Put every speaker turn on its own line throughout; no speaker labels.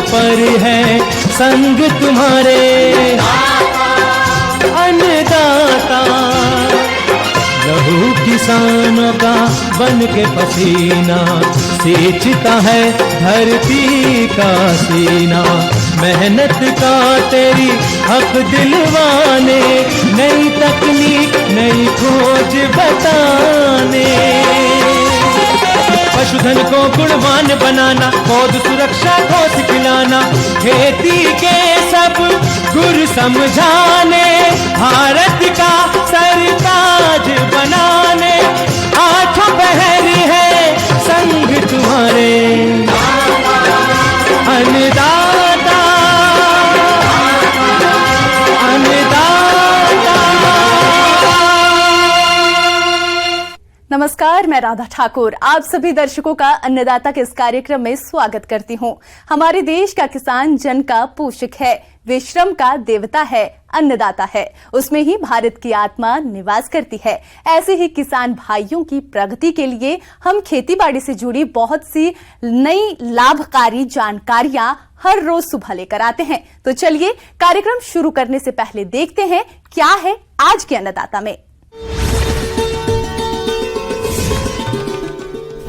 पर है संग तुम्हारे। अन्नदाता लहू किसानों का बन के पसीना सींचता है धरती का सीना। मेहनत का तेरी हक दिलवाने, नई तकनीक नई खोज बताने। पशुधन को गुणवान बनाना, पौध सुरक्षा को सिखलाना, खेती के सब गुर समझाने, भारत का सरताज बनाने। आठों पहर है संग तुम्हारे। अन्नदाता
नमस्कार, मैं राधा ठाकुर आप सभी दर्शकों का अन्नदाता के इस कार्यक्रम में स्वागत करती हूं। हमारे देश का किसान जन का पोषक है, वे श्रम का देवता है, अन्नदाता है, उसमें ही भारत की आत्मा निवास करती है। ऐसे ही किसान भाइयों की प्रगति के लिए हम खेतीबाड़ी से जुड़ी बहुत सी नई लाभकारी जानकारियां हर रोज सुबह लेकर आते हैं। तो चलिए कार्यक्रम शुरू करने से पहले देखते हैं क्या है आज के अन्नदाता में।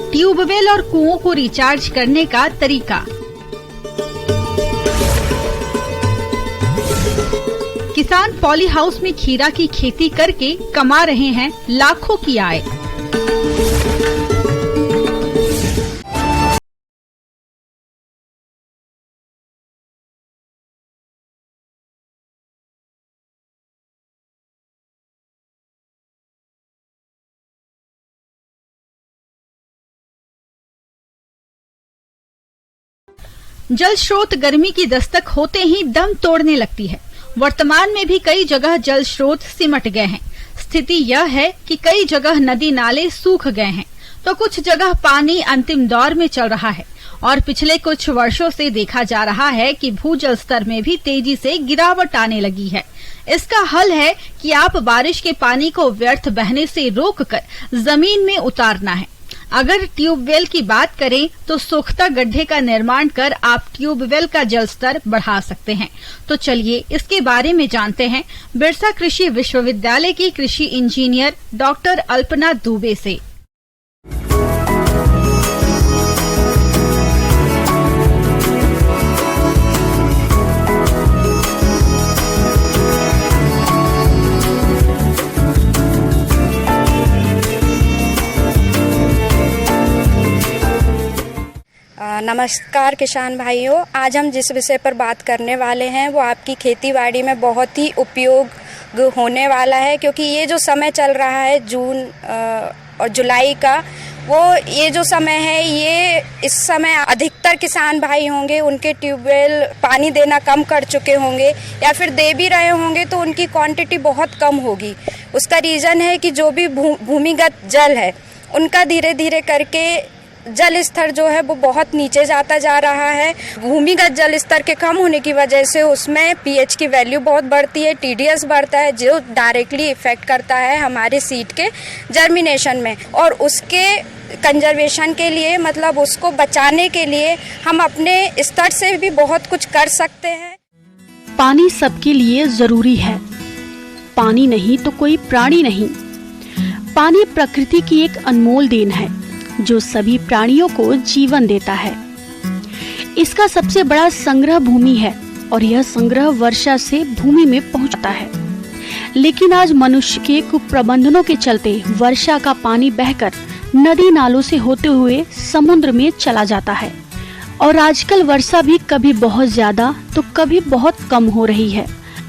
ट्यूबवेल और कुओं को रिचार्ज करने का तरीका। किसान पॉली हाउस में खीरा की खेती करके कमा रहे हैं लाखों की आय। जल स्रोत गर्मी की दस्तक होते ही दम तोड़ने लगती है। वर्तमान में भी कई जगह जल स्रोत सिमट गए हैं। स्थिति यह है कि कई जगह नदी नाले सूख गए हैं, तो कुछ जगह पानी अंतिम दौर में चल रहा है और पिछले कुछ वर्षों से देखा जा रहा है कि भूजल स्तर में भी तेजी से गिरावट आने लगी है। इसका हल है कि आप बारिश के पानी को व्यर्थ बहने से रोककर जमीन में उतारना है। अगर ट्यूबवेल की बात करें तो सोख्ता गड्ढे का निर्माण कर आप ट्यूबवेल का जल स्तर बढ़ा सकते हैं। तो चलिए इसके बारे में जानते हैं बिरसा कृषि विश्वविद्यालय की कृषि इंजीनियर डॉक्टर अल्पना दुबे से।
नमस्कार किसान भाइयों, आज हम जिस विषय पर बात करने वाले हैं वो आपकी खेतीबाड़ी में बहुत ही उपयोग होने वाला है, क्योंकि ये जो समय चल रहा है जून और जुलाई का, वो ये जो समय है, ये इस समय अधिकतर किसान भाई होंगे उनके ट्यूबवेल पानी देना कम कर चुके होंगे या फिर दे भी रहे होंगे तो उनकी क्वांटिटी बहुत कम होगी। उसका रीज़न है कि जो भी भूमिगत जल है उनका धीरे धीरे करके जल स्तर जो है वो बहुत नीचे जाता जा रहा है। भूमिगत जल स्तर के कम होने की वजह से उसमें पीएच की वैल्यू बहुत बढ़ती है, टीडीएस बढ़ता है, जो डायरेक्टली इफेक्ट करता है हमारे सीड के जर्मिनेशन में। और उसके कंजर्वेशन के लिए, मतलब उसको बचाने के लिए हम अपने स्तर से भी बहुत कुछ कर सकते हैं।
पानी सबके लिए जरूरी है। पानी नहीं तो कोई प्राणी नहीं। पानी प्रकृति की एक अनमोल देन है जो सभी प्राणियों को जीवन देता है। इसका सबसे बड़ा संग्रह भूमि है और यह संग्रह वर्षा से भूमि में पहुंचता है। लेकिन आज मनुष्य के कुप्रबंधनों के चलते वर्षा का पानी बहकर नदी नालों से होते हुए समुद्र में चला जाता है और आजकल वर्षा भी कभी बहुत ज्यादा तो कभी बहुत कम हो रही है।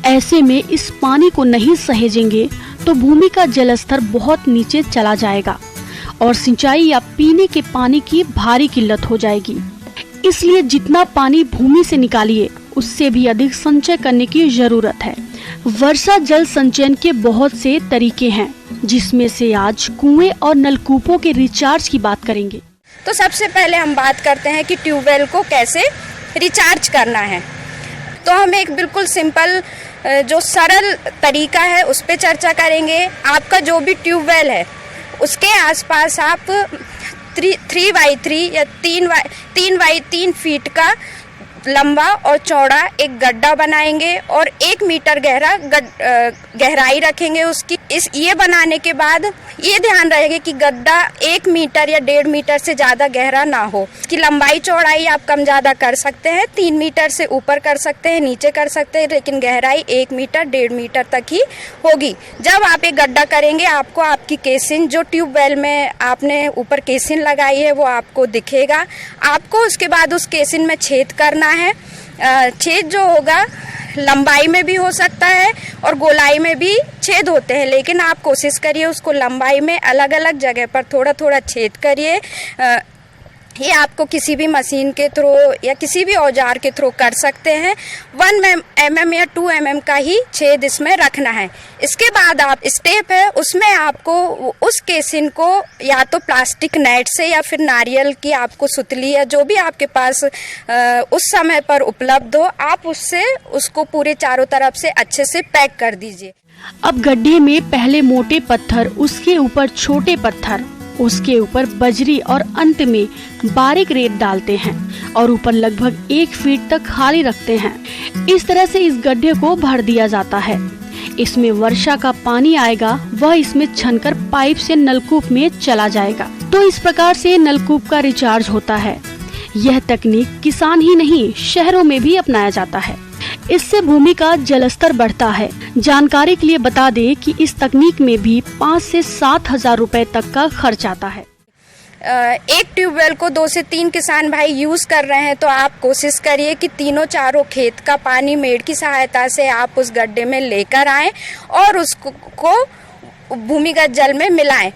ऐसे में इस पानी को नहीं सहेजेंगे तो भूमि का जलस्तर बहुत नीचे चला जाएगा और सिंचाई या पीने के पानी की भारी किल्लत हो जाएगी। इसलिए जितना पानी भूमि से निकालिए उससे भी अधिक संचय करने की जरूरत है। वर्षा जल संचयन के बहुत से तरीके हैं, जिसमें से आज कुएं और नलकूपों के रिचार्ज की बात करेंगे।
तो सबसे पहले हम बात करते हैं कि ट्यूबवेल को कैसे रिचार्ज करना है। तो हम एक बिल्कुल सिंपल जो सरल तरीका है उस पर चर्चा करेंगे। आपका जो भी ट्यूबवेल है उसके आसपास आप 3x3 या 3x3 फीट का लंबा और चौड़ा एक गड्ढा बनाएंगे और 1 मीटर गहराई रखेंगे उसकी। ये बनाने के बाद ये ध्यान रहेगा कि गड्ढा 1 मीटर या 1.5 मीटर से ज़्यादा गहरा ना हो। इसकी लंबाई चौड़ाई आप कम ज़्यादा कर सकते हैं, 3 मीटर से ऊपर कर सकते हैं, नीचे कर सकते हैं, लेकिन गहराई 1 मीटर 1.5 मीटर तक ही होगी। जब आप एक गड्ढा करेंगे आपको आपकी केसिन जो ट्यूबवेल में आपने ऊपर केसिन लगाई है वो आपको दिखेगा। आपको उसके बाद उस केसिन में छेद करना है। छेद जो होगा लंबाई में भी हो सकता है और गोलाई में भी छेद होते हैं, लेकिन आप कोशिश करिए उसको लंबाई में अलग अलग जगह पर थोड़ा थोड़ा छेद करिए। ये आपको किसी भी मशीन के थ्रू या किसी भी औजार के थ्रू कर सकते हैं। 1 mm या 2 mm का ही छेद इसमें रखना है। इसके बाद आप स्टेप है उसमें आपको उस केसिन को या तो प्लास्टिक नेट से या फिर नारियल की आपको सुतली या जो भी आपके पास उस समय पर उपलब्ध हो, आप उससे उसको पूरे चारों तरफ से अच्छे से पैक कर दीजिए।
अब गड्ढे में पहले मोटे पत्थर, उसके ऊपर छोटे पत्थर, उसके ऊपर बजरी और अंत में बारीक रेत डालते हैं और ऊपर लगभग 1 फीट तक खाली रखते हैं। इस तरह से इस गड्ढे को भर दिया जाता है। इसमें वर्षा का पानी आएगा, वह इसमें छनकर पाइप से नलकूप में चला जाएगा। तो इस प्रकार से नलकूप का रिचार्ज होता है। यह तकनीक किसान ही नहीं शहरों में भी अपनाया जाता है। इससे भूमि का जलस्तर बढ़ता है। जानकारी के लिए बता दें कि इस तकनीक में भी 5 से 7 हजार रुपए तक का खर्च आता है।
एक ट्यूबवेल को 2 से 3 किसान भाई यूज कर रहे हैं, तो आप कोशिश करिए कि तीनों चारों खेत का पानी मेड़ की सहायता से आप उस गड्ढे में लेकर आएं और उसको भूमिगत जल में मिलाएं।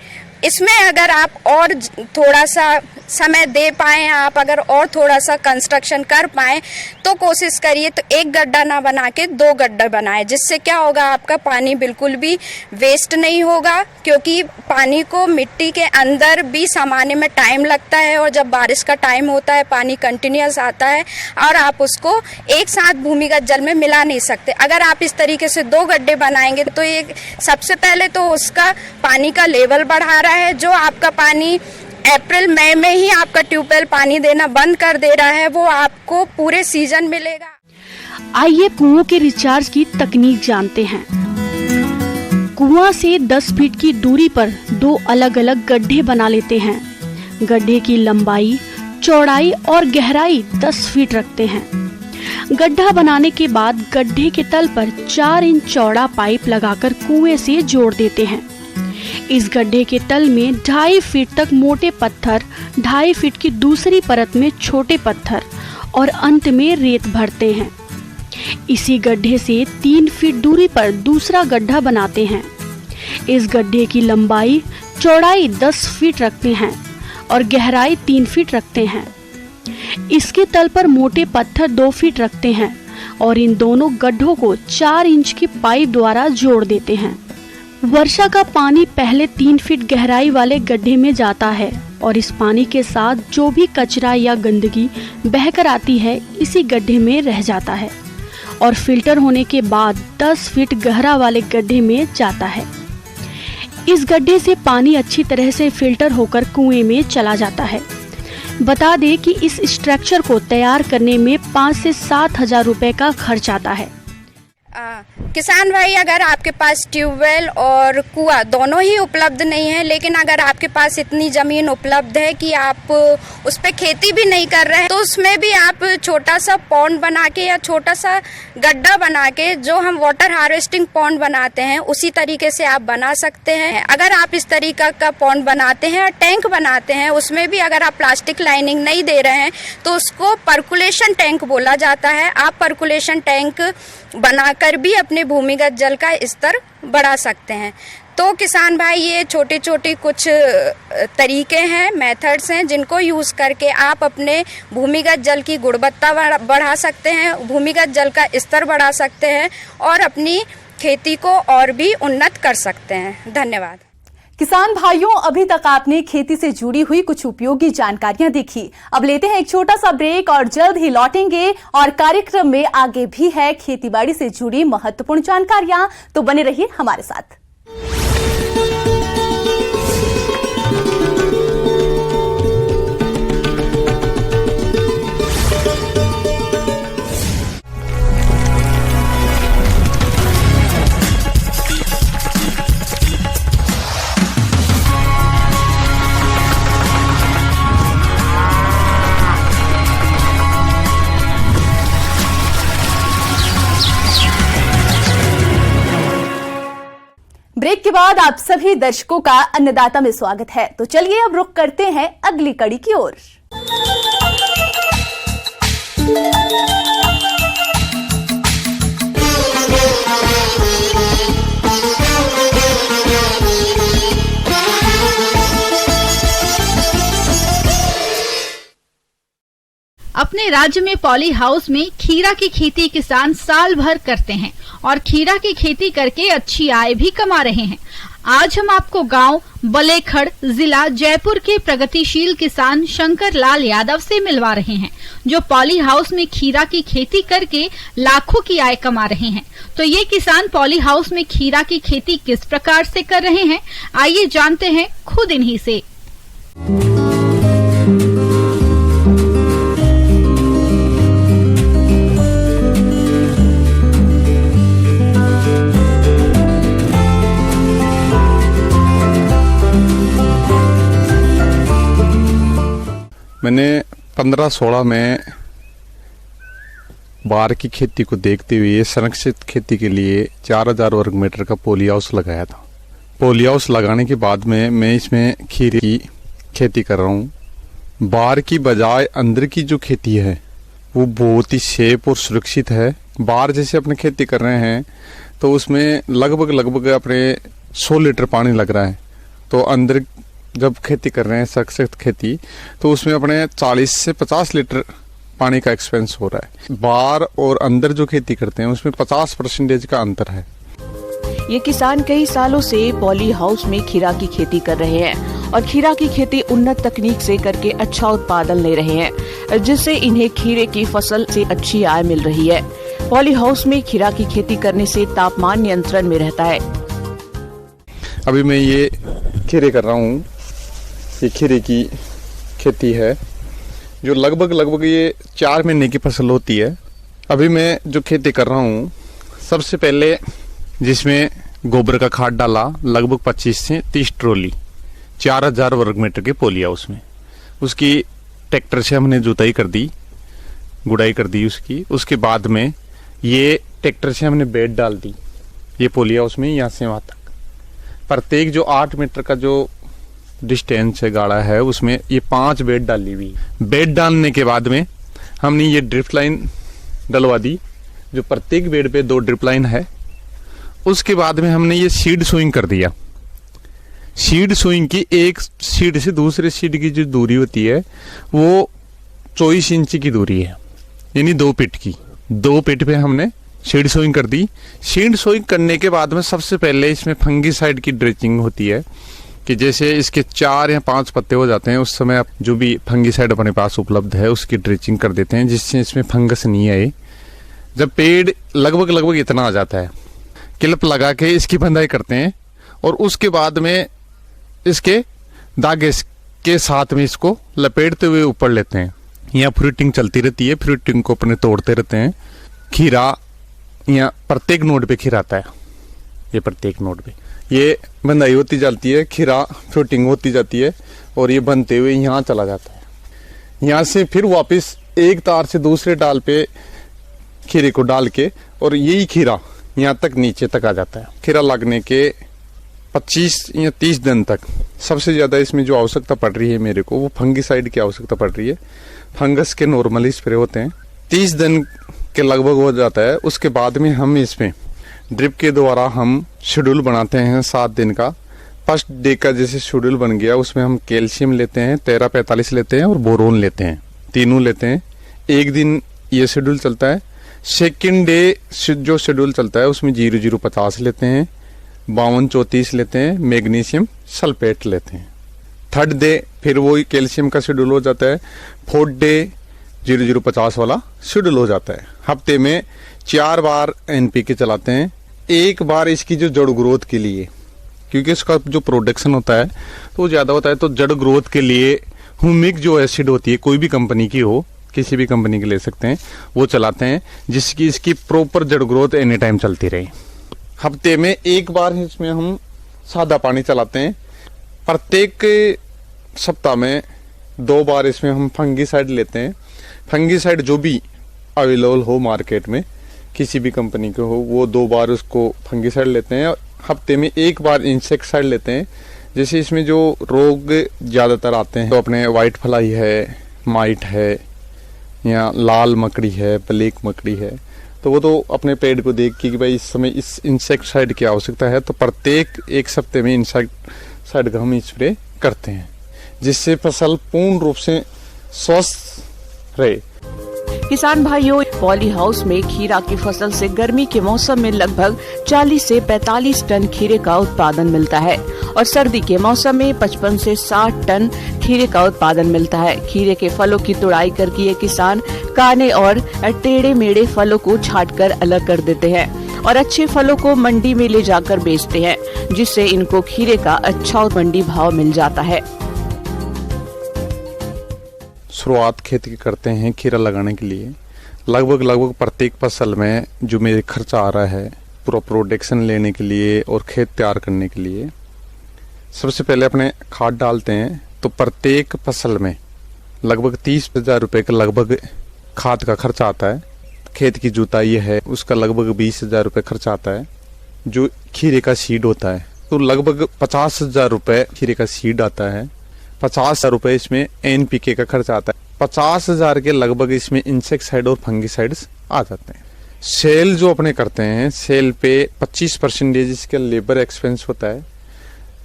इसमें अगर आप और थोड़ा सा समय दे पाएँ, आप अगर और थोड़ा सा कंस्ट्रक्शन कर पाएँ तो कोशिश करिए तो एक गड्ढा ना बना के 2 गड्ढे बनाएं, जिससे क्या होगा आपका पानी बिल्कुल भी वेस्ट नहीं होगा, क्योंकि पानी को मिट्टी के अंदर भी समाने में टाइम लगता है और जब बारिश का टाइम होता है पानी कंटिन्यूस आता है और आप उसको एक साथ भूमिगत जल में मिला नहीं सकते। अगर आप इस तरीके से 2 गड्ढे बनाएंगे तो ये सबसे पहले तो उसका पानी का लेवल बढ़ा रहा है। जो आपका पानी अप्रैल मई में ही आपका ट्यूबवेल पानी देना बंद कर दे रहा है, वो आपको पूरे सीजन मिलेगा।
आइए कुओं के रिचार्ज की तकनीक जानते हैं। कुआं से 10 फीट की दूरी पर 2 अलग अलग गड्ढे बना लेते हैं। गड्ढे की लंबाई, चौड़ाई और गहराई 10 फीट रखते हैं। गड्ढा बनाने के बाद गड्ढे के तल पर 4 इंच चौड़ा पाइप लगाकर कुएं से जोड़ देते हैं। इस गड्ढे के तल में 2.5 फीट तक मोटे पत्थर, 2.5 फीट की दूसरी परत में छोटे पत्थर और अंत में रेत भरते हैं। इसी गड्ढे से 3 फीट दूरी पर दूसरा गड्ढा बनाते हैं। इस गड्ढे की लंबाई, चौड़ाई 10 फीट रखते हैं और गहराई 3 फीट रखते हैं। इसके तल पर मोटे पत्थर 2 फीट रखते हैं और इन दोनों गड्ढों को 4 इंच की पाइप द्वारा जोड़ देते हैं। वर्षा का पानी पहले 3 फीट गहराई वाले गड्ढे में जाता है और इस पानी के साथ जो भी कचरा या गंदगी बहकर आती है इसी गड्ढे में रह जाता है और फिल्टर होने के बाद 10 फीट गहरा वाले गड्ढे में जाता है। इस गड्ढे से पानी अच्छी तरह से फिल्टर होकर कुएं में चला जाता है। बता दें कि इस स्ट्रक्चर को तैयार करने में 5 से 7 हजार रुपए का खर्च आता है।
किसान भाई, अगर आपके पास ट्यूबवेल और कुआं दोनों ही उपलब्ध नहीं है, लेकिन अगर आपके पास इतनी ज़मीन उपलब्ध है कि आप उस पर खेती भी नहीं कर रहे हैं, तो उसमें भी आप छोटा सा पॉन्ड बना के या छोटा सा गड्ढा बना के, जो हम वाटर हार्वेस्टिंग पॉन्ड बनाते हैं उसी तरीके से आप बना सकते हैं। अगर आप इस तरीका का पॉन्ड बनाते हैं और टैंक बनाते हैं, उसमें भी अगर आप प्लास्टिक लाइनिंग नहीं दे रहे हैं तो उसको पर्कुलेशन टैंक बोला जाता है। आप पर्कुलेशन टैंक बनाकर भी अपने भूमिगत जल का स्तर बढ़ा सकते हैं। तो किसान भाई, ये छोटे छोटे कुछ तरीके हैं, मेथड्स हैं, जिनको यूज़ करके आप अपने भूमिगत जल की गुणवत्ता बढ़ा सकते हैं, भूमिगत जल का स्तर बढ़ा सकते हैं और अपनी खेती को और भी उन्नत कर सकते हैं। धन्यवाद।
किसान भाइयों, अभी तक आपने खेती से जुड़ी हुई कुछ उपयोगी जानकारियां देखी। अब लेते हैं एक छोटा सा ब्रेक और जल्द ही लौटेंगे और कार्यक्रम में आगे भी है खेतीबाड़ी से जुड़ी महत्वपूर्ण जानकारियां, तो बने रहिए हमारे साथ। ब्रेक के बाद आप सभी दर्शकों का अन्नदाता में स्वागत है। तो चलिए अब रुख करते हैं अगली कड़ी की ओर।
अपने राज्य में पॉली हाउस में खीरा की खेती किसान साल भर करते हैं और खीरा की खेती करके अच्छी आय भी कमा रहे हैं। आज हम आपको गांव बलेखड़ जिला जयपुर के प्रगतिशील किसान शंकर लाल यादव से मिलवा रहे हैं, जो पॉली हाउस में खीरा की खेती करके लाखों की आय कमा रहे हैं। तो ये किसान पॉली हाउस में खीरा की खेती किस प्रकार से कर रहे हैं, आइए जानते हैं खुद इन्हीं से।
मैंने 15-16 में बार की खेती को देखते हुए संरक्षित खेती के लिए 4000 वर्ग मीटर का पॉली हाउस लगाया था। पॉली हाउस लगाने के बाद में मैं इसमें खीरे की खेती कर रहा हूँ। बाहर की बजाय अंदर की जो खेती है वो बहुत ही सेफ और सुरक्षित है। बाहर जैसे अपने खेती कर रहे हैं तो उसमें लगभग अपने 100 लीटर पानी लग रहा है, तो अंदर जब खेती कर रहे हैं सुरक्षित खेती तो उसमें अपने 40 से 50 लीटर पानी का एक्सपेंस हो रहा है। बाहर और अंदर जो खेती करते हैं उसमें 50% का अंतर है।
ये किसान कई सालों से पॉली हाउस में खीरा की खेती कर रहे हैं और खीरा की खेती उन्नत तकनीक से करके अच्छा उत्पादन ले रहे हैं, जिससे इन्हें खीरे की फसल से अच्छी आय मिल रही है। पॉली हाउस में खीरा की खेती करने से तापमान नियंत्रण में रहता है।
अभी मैं ये खीरे कर रहा हूँ, ये खीरे की खेती है जो लगभग ये 4 महीने की फसल होती है। अभी मैं जो खेती कर रहा हूँ, सबसे पहले जिसमें गोबर का खाद डाला लगभग 25 से 30 ट्रॉली 4000 वर्ग मीटर के पॉली हाउस में। उसकी ट्रैक्टर से हमने जुताई कर दी, गुड़ाई कर दी उसकी। उसके बाद में ये ट्रैक्टर से हमने बेड डाल दी ये पॉली हाउस में, यहाँ से वहाँ तक प्रत्येक जो 8 मीटर का जो डिस्टेंस है गाढ़ा है उसमें ये 5 बेड डाली हुई। बेड डालने के बाद में हमने ये ड्रिप लाइन डलवा दी, जो प्रत्येक बेड पे 2 ड्रिप लाइन है। उसके बाद में हमने ये सीड सोइंग कर दिया। सीड सोइंग की एक सीड से दूसरे सीड की जो दूरी होती है वो 24 इंच की दूरी है, यानी 2 फीट की। 2 फीट पे हमने सीड सोइंग कर दी। सीड सोइंग करने के बाद में सबसे पहले इसमें फंगीसाइड की ड्रेचिंग होती है कि जैसे इसके 4 या 5 पत्ते हो जाते हैं उस समय आप जो भी फंगीसाइड अपने पास उपलब्ध है उसकी ड्रेचिंग कर देते हैं, जिससे इसमें फंगस नहीं आए। जब पेड़ लगभग इतना आ जाता है, क्लिप लगा के इसकी बंधाई करते हैं और उसके बाद में इसके धागे के साथ में इसको लपेटते हुए ऊपर लेते हैं। यहाँ फ्रूटिंग चलती रहती है, फ्रूटिंग को अपने तोड़ते रहते हैं। खीरा यहाँ प्रत्येक नोड पे खीरा आता है, ये प्रत्येक नोड पे ये बंधाई होती जाती है, खीरा फ्रूटिंग होती जाती है और ये बनते हुए यहाँ चला जाता है। यहाँ से फिर वापस एक तार से दूसरे डाल पे खीरे को डाल के और यही खीरा यहाँ तक नीचे तक आ जाता है। खीरा लगने के 25 या 30 दिन तक सबसे ज्यादा इसमें जो आवश्यकता पड़ रही है मेरे को, वो फंगीसाइड की आवश्यकता पड़ रही है। फंगस के नॉर्मली स्प्रे होते हैं, 30 दिन के लगभग हो जाता है। उसके बाद में हम इसमें ड्रिप के द्वारा हम शेड्यूल बनाते हैं 7 दिन का। फर्स्ट डे का जैसे शेड्यूल बन गया उसमें हम कैल्शियम लेते हैं, 1345 लेते हैं और बोरोन लेते हैं, तीनों लेते हैं। एक दिन ये शेड्यूल चलता है। सेकेंड डे जो शेड्यूल चलता है उसमें 0050 लेते हैं, 5234 लेते हैं, मैग्नीशियम सल्फेट लेते हैं। थर्ड डे फिर वही कैल्शियम का शेड्यूल हो जाता है। फोर्थ डे 0050 वाला शेड्यूल हो जाता है। हफ्ते में 4 बार NPK चलाते हैं। एक बार इसकी जो जड़ ग्रोथ के लिए, क्योंकि इसका जो प्रोडक्शन होता है तो ज्यादा होता है, तो जड़ ग्रोथ के लिए ह्यूमिक जो एसिड होती है, कोई भी कंपनी की हो, किसी भी कंपनी की ले सकते हैं, वो चलाते हैं, जिसकी इसकी प्रॉपर जड़ ग्रोथ एनी टाइम चलती रहे। हफ्ते में एक बार इसमें हम सादा पानी चलाते हैं। प्रत्येक सप्ताह में 2 बार इसमें हम फंगीसाइड लेते हैं। फंगीसाइड जो भी अवेलेबल हो मार्केट में, किसी भी कंपनी के हो, वो 2 बार उसको फंगीसाइड लेते हैं। हफ्ते में एक बार इंसेक्टिसाइड लेते हैं। जैसे इसमें जो रोग ज़्यादातर आते हैं तो अपने वाइट फ्लाई है, माइट है, या लाल मकड़ी है, ब्लैक मकड़ी है, तो वो तो अपने पेड़ को देख के कि भाई इस समय इस इंसेक्टिसाइड की आवश्यकता है, तो प्रत्येक एक हफ्ते में इंसेक्टिसाइड का हम स्प्रे करते हैं, जिससे फसल पूर्ण रूप से स्वस्थ रहे।
किसान भाइयों, पॉली हाउस में खीरा की फसल से गर्मी के मौसम में लगभग 40 से 45 टन खीरे का उत्पादन मिलता है और सर्दी के मौसम में 55 से 60 टन खीरे का उत्पादन मिलता है। खीरे के फलों की तुड़ाई करके ये किसान काने और टेढ़े मेढ़े फलों को छांटकर अलग कर देते हैं और अच्छे फलों को मंडी में ले जाकर बेचते हैं, जिससे इनको खीरे का अच्छा मंडी भाव मिल जाता है।
शुरुआत खेती करते हैं खीरा लगाने के लिए। लगभग प्रत्येक फसल में जो मेरे खर्चा आ रहा है पूरा प्रोडक्शन लेने के लिए और खेत तैयार करने के लिए, सबसे पहले अपने खाद डालते हैं। तो प्रत्येक फसल में लगभग 30,000 रुपये का लगभग खाद का खर्चा आता है। खेत की जुताई है उसका लगभग 20,000 रुपये खर्चा आता है। जो खीरे का सीड होता है तो लगभग 50,000 रुपये खीरे का सीड आता है। 50,000 रुपये इसमें NPK का खर्चा आता है। 50,000 के लगभग इसमें इंसेक्टिसाइड और फंगिसाइड्स आ जाते हैं। सेल जो अपने करते हैं, सेल पे 25% इसका लेबर एक्सपेंस होता है।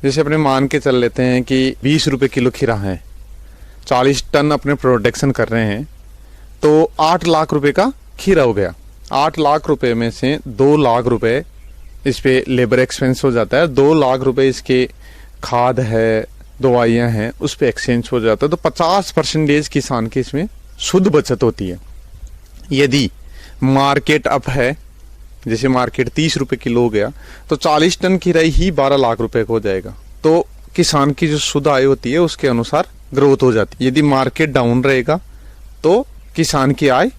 जैसे अपने मान के चल लेते हैं कि 20 रुपये किलो खीरा है, 40 टन अपने प्रोडक्शन कर रहे हैं, तो 8 लाख रुपए का खीरा हो गया। 8 लाख रुपए में से 2 लाख रुपए इस पे लेबर एक्सपेंस हो जाता है, 2 लाख रुपए इसके खाद है, दवाइयाँ हैं, उस पे एक्सचेंज हो जाता है। तो 50% किसान की इसमें शुद्ध बचत होती है। यदि मार्केट अप है, जैसे मार्केट 30 रुपए किलो हो गया, तो 40 टन खीरा ही 12 लाख रुपए का हो जाएगा। तो किसान की जो शुद्ध आय होती है उसके अनुसार ग्रोथ हो जाती है। यदि मार्केट डाउन रहेगा तो किसान की आय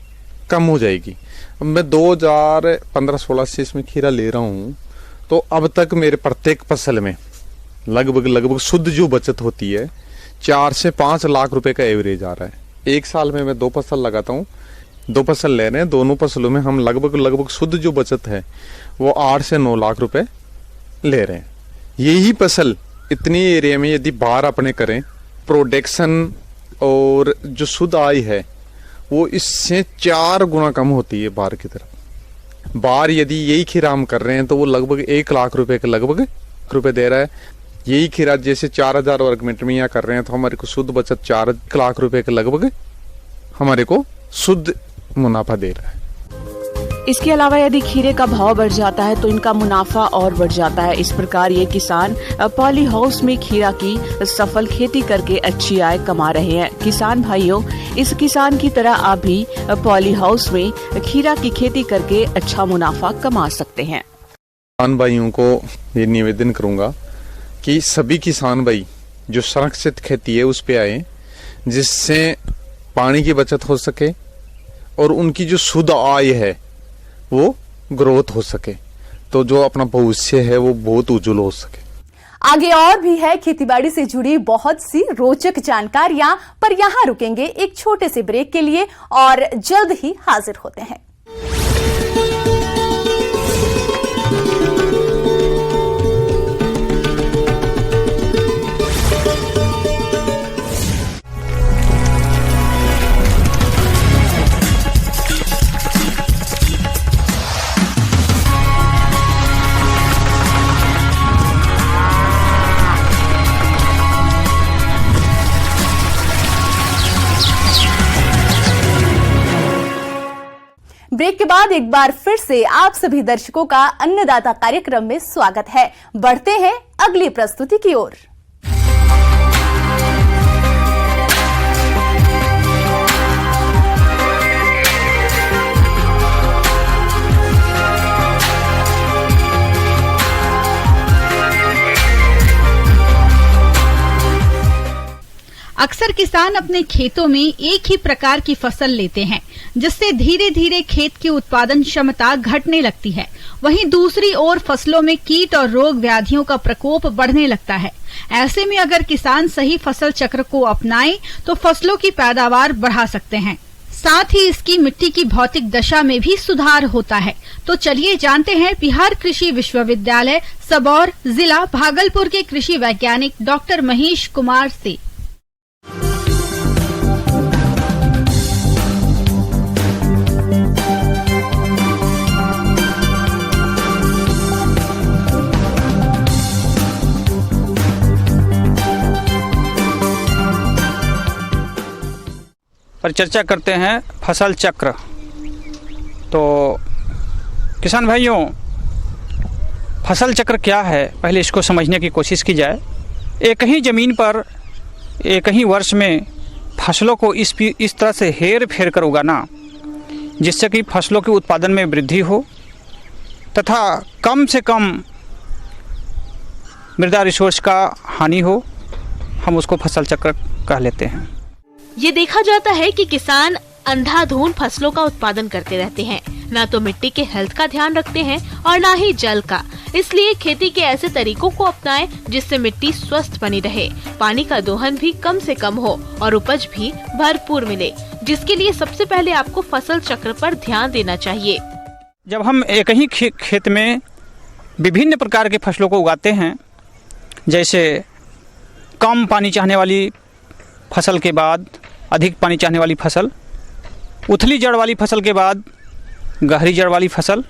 कम हो जाएगी। अब मैं 2015-16 से इसमें खीरा ले रहा हूँ, तो अब तक मेरे प्रत्येक फसल में लगभग शुद्ध जो बचत होती है 4 से 5 लाख रुपए का एवरेज आ रहा है। एक साल में मैं 2 फसल लगाता हूँ, 2 फसल ले रहे हैं, दोनों फसलों में हम लगभग शुद्ध जो बचत है वो 8 से 9 लाख रुपए ले रहे हैं। यही फसल इतनी एरिया में यदि बाहर अपने करें, प्रोडक्शन और जो शुद्ध आय है वो इससे 4 गुना कम होती है बाहर की तरफ। बाहर यदि यही खीरा हम कर रहे हैं तो वो लगभग 1 लाख रुपए के लगभग रुपए दे रहा है। यही खीरा जैसे 4,000 वर्ग मीटर में यहाँ कर रहे हैं तो हमारे को शुद्ध बचत 4 लाख रुपए के लगभग हमारे को शुद्ध मुनाफा दे रहा है।
इसके अलावा यदि खीरे का भाव बढ़ जाता है तो इनका मुनाफा और बढ़ जाता है। इस प्रकार ये किसान पॉली हाउस में खीरा की सफल खेती करके अच्छी आय कमा रहे हैं। किसान भाइयों, इस किसान की तरह आप भी पॉली हाउस में खीरा की खेती करके अच्छा मुनाफा कमा सकते हैं।
किसान भाइयों को ये निवेदन करूंगा कि सभी किसान भाई जो संरक्षित खेती है उस पे आए, जिससे पानी की बचत हो सके और उनकी जो शुद्ध आय है वो ग्रोथ हो सके, तो जो अपना भविष्य है वो बहुत उज्जवल हो सके।
आगे और भी है खेतीबाड़ी से जुड़ी बहुत सी रोचक जानकारियां, पर यहां रुकेंगे एक छोटे से ब्रेक के लिए और जल्द ही हाजिर होते हैं। ब्रेक के बाद एक बार फिर से आप सभी दर्शकों का अन्नदाता कार्यक्रम में स्वागत है। बढ़ते हैं अगली प्रस्तुति की ओर।
अक्सर किसान अपने खेतों में एक ही प्रकार की फसल लेते हैं, जिससे धीरे धीरे खेत की उत्पादन क्षमता घटने लगती है। वहीं दूसरी ओर फसलों में कीट और रोग व्याधियों का प्रकोप बढ़ने लगता है। ऐसे में अगर किसान सही फसल चक्र को अपनाए तो फसलों की पैदावार बढ़ा सकते हैं। साथ ही इसकी मिट्टी की भौतिक दशा में भी सुधार होता है। तो चलिए जानते हैं बिहार कृषि विश्वविद्यालय सबौर जिला भागलपुर के कृषि वैज्ञानिक डॉक्टर महेश कुमार से।
पर चर्चा करते हैं फसल चक्र। तो किसान भाइयों, फसल चक्र क्या है, पहले इसको समझने की कोशिश की जाए। एक ही ज़मीन पर एक ही वर्ष में फसलों को इस तरह से हेर फेर कर उगाना जिससे कि फसलों के उत्पादन में वृद्धि हो तथा कम से कम मृदा रिसोर्स का हानि हो, हम उसको फसल चक्र कह लेते हैं।
ये देखा जाता है कि किसान अंधाधुंध फसलों का उत्पादन करते रहते हैं, ना तो मिट्टी के हेल्थ का ध्यान रखते हैं और ना ही जल का। इसलिए खेती के ऐसे तरीकों को अपनाएं जिससे मिट्टी स्वस्थ बनी रहे, पानी का दोहन भी कम से कम हो और उपज भी भरपूर मिले, जिसके लिए सबसे पहले आपको फसल चक्र पर ध्यान देना चाहिए।
जब हम एक ही खेत में विभिन्न प्रकार के फसलों को उगाते हैं, जैसे कम पानी चाहने वाली फसल के बाद अधिक पानी चाहने वाली फसल, उथली जड़ वाली फसल के बाद गहरी जड़ वाली फसल,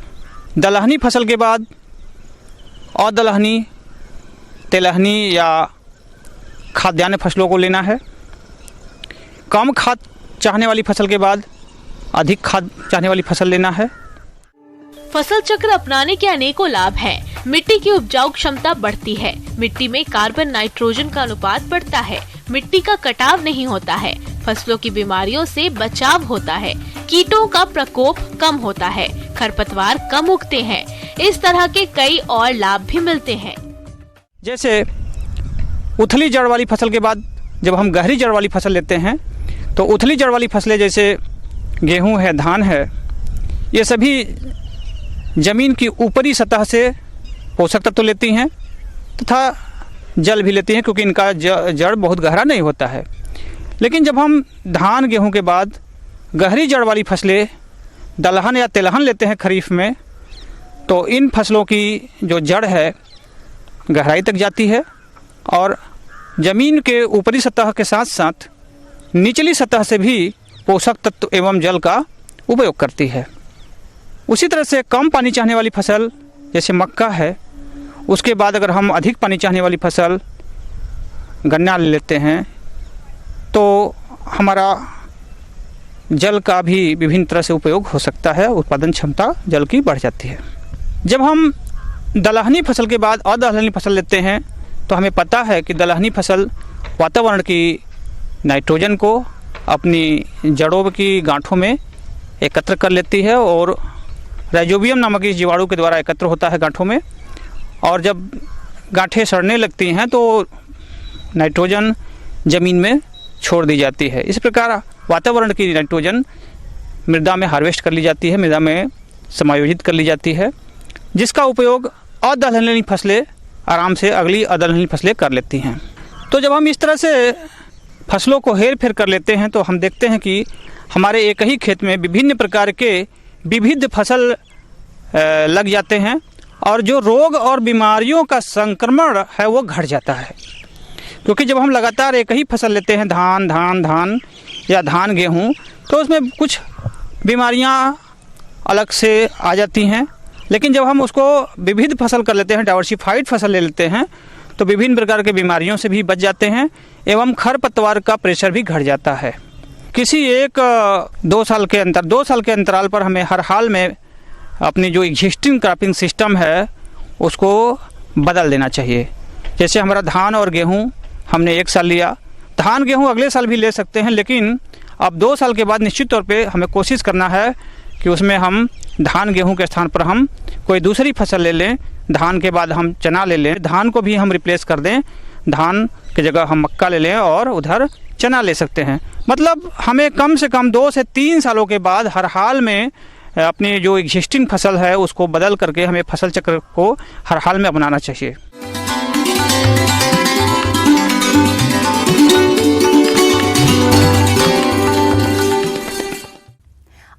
दलहनी फसल के बाद अदलहनी, तेलहनी या खाद्यान्न फसलों को लेना है, कम खाद चाहने वाली फसल के बाद अधिक खाद चाहने वाली फसल लेना है।
फसल चक्र अपनाने के अनेकों लाभ हैं। मिट्टी की उपजाऊ क्षमता बढ़ती है, मिट्टी में कार्बन नाइट्रोजन का अनुपात बढ़ता है, मिट्टी का कटाव नहीं होता है, फसलों की बीमारियों से बचाव होता है, कीटों का प्रकोप कम होता है, खरपतवार कम उगते हैं। इस तरह के कई और लाभ भी मिलते हैं।
जैसे उथली जड़ वाली फसल के बाद जब हम गहरी जड़ वाली फसल लेते हैं तो उथली जड़ वाली फसलें जैसे गेहूं है, धान है, ये सभी ज़मीन की ऊपरी सतह से पोषक तत्व लेती हैं तथा जल भी लेती हैं, क्योंकि इनका जड़ बहुत गहरा नहीं होता है। लेकिन जब हम धान गेहूं के बाद गहरी जड़ वाली फसलें दलहन या तेलहन लेते हैं खरीफ में, तो इन फसलों की जो जड़ है गहराई तक जाती है और ज़मीन के ऊपरी सतह के साथ साथ निचली सतह से भी पोषक तत्व एवं जल का उपयोग करती है। उसी तरह से कम पानी चाहने वाली फसल जैसे मक्का है, उसके बाद अगर हम अधिक पानी चाहने वाली फसल गन्ना ले लेते हैं तो हमारा जल का भी विभिन्न तरह से उपयोग हो सकता है, उत्पादन क्षमता जल की बढ़ जाती है। जब हम दलहनी फसल के बाद अदलहनी फसल लेते हैं तो हमें पता है कि दलहनी फसल वातावरण की नाइट्रोजन को अपनी जड़ों की गांठों में एकत्र कर लेती है और राइजोबियम नामक इस जीवाणु के द्वारा एकत्र होता है गांठों में, और जब गांठें सड़ने लगती हैं तो नाइट्रोजन ज़मीन में छोड़ दी जाती है। इस प्रकार वातावरण की नाइट्रोजन मृदा में हार्वेस्ट कर ली जाती है, मृदा में समायोजित कर ली जाती है, जिसका उपयोग अदलहनी फसलें आराम से अगली अदलहनी फसलें कर लेती हैं। तो जब हम इस तरह से फसलों को हेर फेर कर लेते हैं तो हम देखते हैं कि हमारे एक ही खेत में विभिन्न प्रकार के विविध फसल लग जाते हैं और जो रोग और बीमारियों का संक्रमण है वो घट जाता है। क्योंकि जब हम लगातार एक ही फसल लेते हैं, धान या धान गेहूँ, तो उसमें कुछ बीमारियाँ अलग से आ जाती हैं। लेकिन जब हम उसको विविध फसल कर लेते हैं, डाइवर्सिफाइड फसल ले लेते हैं, तो विभिन्न प्रकार के बीमारियों से भी बच जाते हैं एवं खरपतवार का प्रेशर भी घट जाता है। किसी एक 2 साल के अंतराल पर हमें हर हाल में अपनी जो एग्जिस्टिंग क्रॉपिंग सिस्टम है उसको बदल देना चाहिए। जैसे हमारा धान और गेहूं हमने 1 साल लिया, धान गेहूं अगले साल भी ले सकते हैं, लेकिन अब 2 साल के बाद निश्चित तौर पे हमें कोशिश करना है कि उसमें हम धान गेहूं के स्थान पर हम कोई दूसरी फसल ले लें। धान के बाद हम चना ले लें, धान को भी हम रिप्लेस कर दें, धान की जगह हम मक्का ले लें और उधर चना ले सकते हैं। मतलब हमें कम से कम 2 से 3 सालों के बाद हर हाल में अपनी जो एग्जिस्टिंग फसल है उसको बदल करके हमें फसल चक्र को हर हाल में अपनाना चाहिए।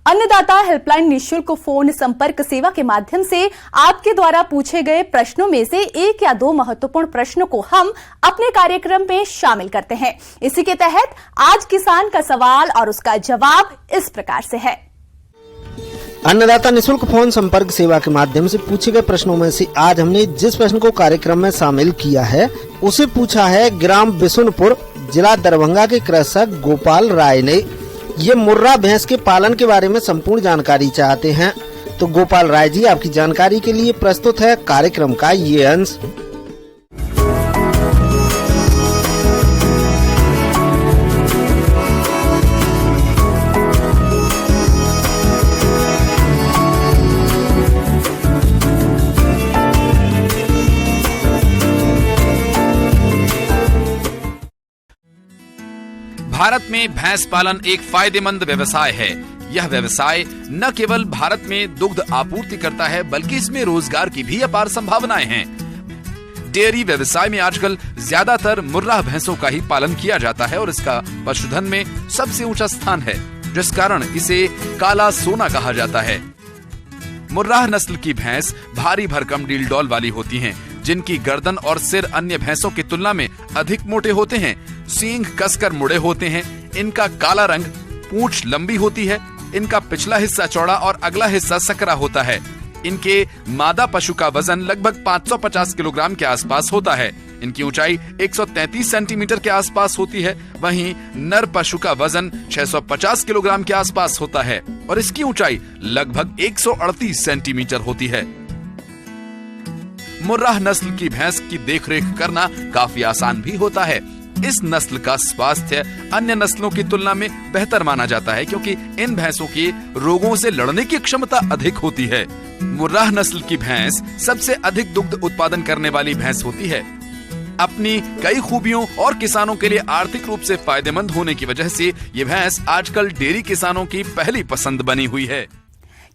अन्नदाता हेल्पलाइन निःशुल्क फोन संपर्क सेवा के माध्यम से आपके द्वारा पूछे गए प्रश्नों में से एक या दो महत्वपूर्ण प्रश्नों को हम अपने कार्यक्रम में शामिल करते हैं। इसी के तहत आज किसान का सवाल और उसका जवाब इस प्रकार से है।
अन्नदाता निःशुल्क फोन संपर्क सेवा के माध्यम से पूछे गए प्रश्नों में से आज हमने जिस प्रश्न को कार्यक्रम में शामिल किया है उसे पूछा है ग्राम बिशुनपुर, जिला दरभंगा के कृषक गोपाल राय ने। ये मुर्रा भैंस के पालन के बारे में संपूर्ण जानकारी चाहते हैं। तो गोपाल राय जी, आपकी जानकारी के लिए प्रस्तुत है कार्यक्रम का ये अंश।
भारत में भैंस पालन एक फायदेमंद व्यवसाय है। यह व्यवसाय न केवल भारत में दुग्ध आपूर्ति करता है बल्कि इसमें रोजगार की भी अपार संभावनाएं हैं। डेयरी व्यवसाय में आजकल ज्यादातर मुर्राह भैंसों का ही पालन किया जाता है और इसका पशुधन में सबसे ऊंचा स्थान है, जिस कारण इसे काला सोना कहा जाता है। मुर्राह नस्ल की भैंस भारी भरकम डील वाली होती हैं, जिनकी गर्दन और सिर अन्य भैंसों की तुलना में अधिक मोटे होते हैं। सींग कसकर मुड़े होते हैं। इनका काला रंग, पूंछ लंबी होती है। इनका पिछला हिस्सा चौड़ा और अगला हिस्सा सकरा होता है। इनके मादा पशु का वजन लगभग 550 किलोग्राम के आसपास होता है। इनकी ऊंचाई 133 सेंटीमीटर के आसपास होती है। वहीं नर पशु का वजन 650 किलोग्राम के आसपास होता है और इसकी ऊंचाई लगभग 138 सेंटीमीटर होती है। मुर्राह नस्ल की भैंस की देखरेख करना काफी आसान भी होता है। इस नस्ल का स्वास्थ्य अन्य नस्लों की तुलना में बेहतर माना जाता है, क्योंकि इन भैंसों की रोगों से लड़ने की क्षमता अधिक होती है। मुर्राह नस्ल की भैंस सबसे अधिक दुग्ध उत्पादन करने वाली भैंस होती है। अपनी कई खूबियों और किसानों के लिए आर्थिक रूप से फायदेमंद होने की वजह से ये भैंस आजकल डेयरी किसानों की पहली पसंद बनी हुई है।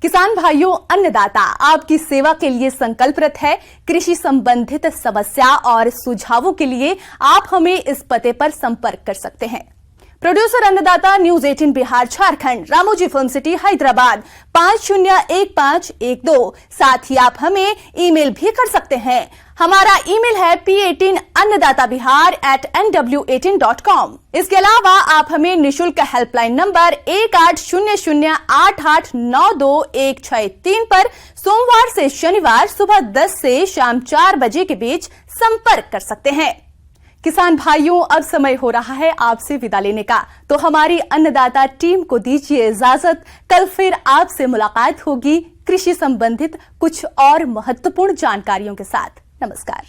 किसान भाइयों, अन्नदाता आपकी सेवा के लिए संकल्परत है। कृषि संबंधित समस्या और सुझावों के लिए आप हमें इस पते पर संपर्क कर सकते हैं। प्रोड्यूसर अन्नदाता, news 18 Bihar Jharkhand, Ramoji film city Hyderabad 501512। साथ ही आप हमें ईमेल भी कर सकते हैं। हमारा ईमेल है p18annadatabihar@nw18.com। इसके अलावा आप हमें निःशुल्क हेल्पलाइन नंबर 180088922163 पर सोमवार से शनिवार सुबह 10 से शाम 4 बजे के बीच संपर्क कर सकते हैं। किसान भाइयों, अब समय हो रहा है आपसे विदा लेने का, तो हमारी अन्नदाता टीम को दीजिए इजाजत। कल फिर आपसे मुलाकात होगी कृषि संबंधित कुछ और महत्वपूर्ण जानकारियों के साथ। नमस्कार।